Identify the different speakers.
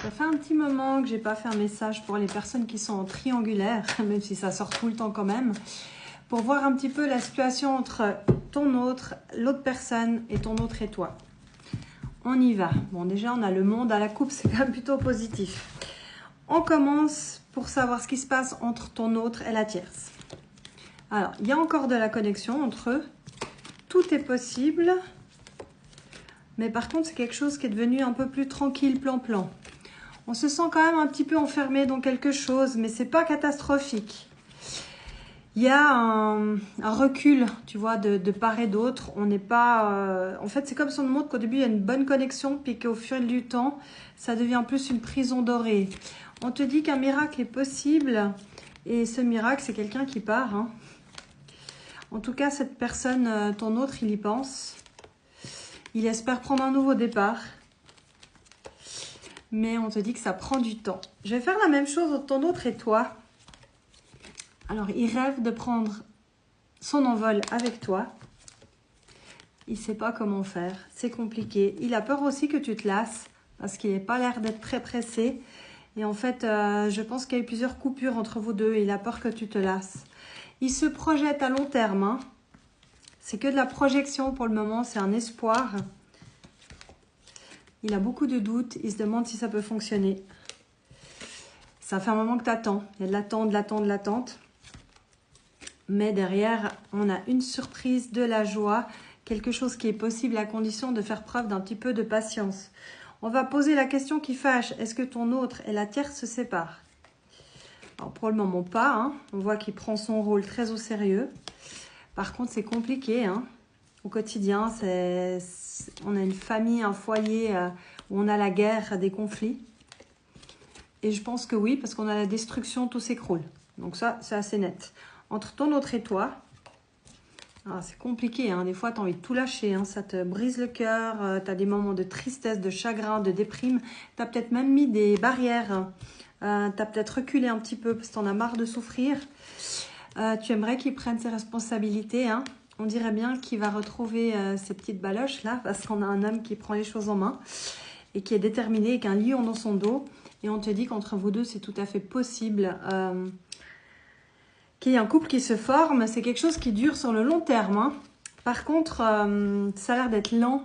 Speaker 1: Ça fait un petit moment que j'ai pas fait un message pour les personnes qui sont en triangulaire, même si ça sort tout le temps quand même, pour voir un petit peu la situation entre ton autre, l'autre personne et ton autre et toi. On y va. Bon, déjà, on a le monde à la coupe, c'est quand même plutôt positif. On commence pour savoir ce qui se passe entre ton autre et la tierce. Alors, il y a encore de la connexion entre eux. Tout est possible. Mais par contre, c'est quelque chose qui est devenu un peu plus tranquille, plan-plan. On se sent quand même un petit peu enfermé dans quelque chose, mais c'est pas catastrophique. Il y a un recul, tu vois, de part et d'autre. On n'est pas... En fait, c'est comme si on nous montre qu'au début, il y a une bonne connexion, puis qu'au fur du temps, ça devient plus une prison dorée. On te dit qu'un miracle est possible, et ce miracle, c'est quelqu'un qui part. Hein. En tout cas, cette personne, ton autre, il y pense. Il espère prendre un nouveau départ. Mais on te dit que ça prend du temps. Je vais faire la même chose entre ton autre et toi. Alors, il rêve de prendre son envol avec toi. Il ne sait pas comment faire. C'est compliqué. Il a peur aussi que tu te lasses parce qu'il n'a pas l'air d'être très pressé. Et en fait, je pense qu'il y a eu plusieurs coupures entre vous deux. Il a peur que tu te lasses. Il se projette à long terme. Hein. C'est que de la projection pour le moment. C'est un espoir. Il a beaucoup de doutes. Il se demande si ça peut fonctionner. Ça fait un moment que tu attends. Il y a de l'attente. Mais derrière, on a une surprise, de la joie, quelque chose qui est possible à condition de faire preuve d'un petit peu de patience. On va poser la question qui fâche. Est-ce que ton autre et la tierce se séparent? Alors pour le moment pas. Hein. On voit qu'il prend son rôle très au sérieux. Par contre, c'est compliqué. Hein. Au quotidien, on a une famille, un foyer où on a la guerre, des conflits. Et je pense que oui, parce qu'on a la destruction, tout s'écroule. Donc ça, c'est assez net. Entre ton autre et toi, c'est compliqué, hein. Des fois tu as envie de tout lâcher, hein. Ça te brise le cœur, tu as des moments de tristesse, de chagrin, de déprime, tu as peut-être même mis des barrières, tu as peut-être reculé un petit peu parce que tu en as marre de souffrir, tu aimerais qu'il prenne ses responsabilités, hein. On dirait bien qu'il va retrouver ces petites baloches là, parce qu'on a un homme qui prend les choses en main et qui est déterminé, avec un lion dans son dos, et on te dit qu'entre vous deux c'est tout à fait possible qu'il y ait un couple qui se forme, c'est quelque chose qui dure sur le long terme. Hein. Par contre, ça a l'air d'être lent.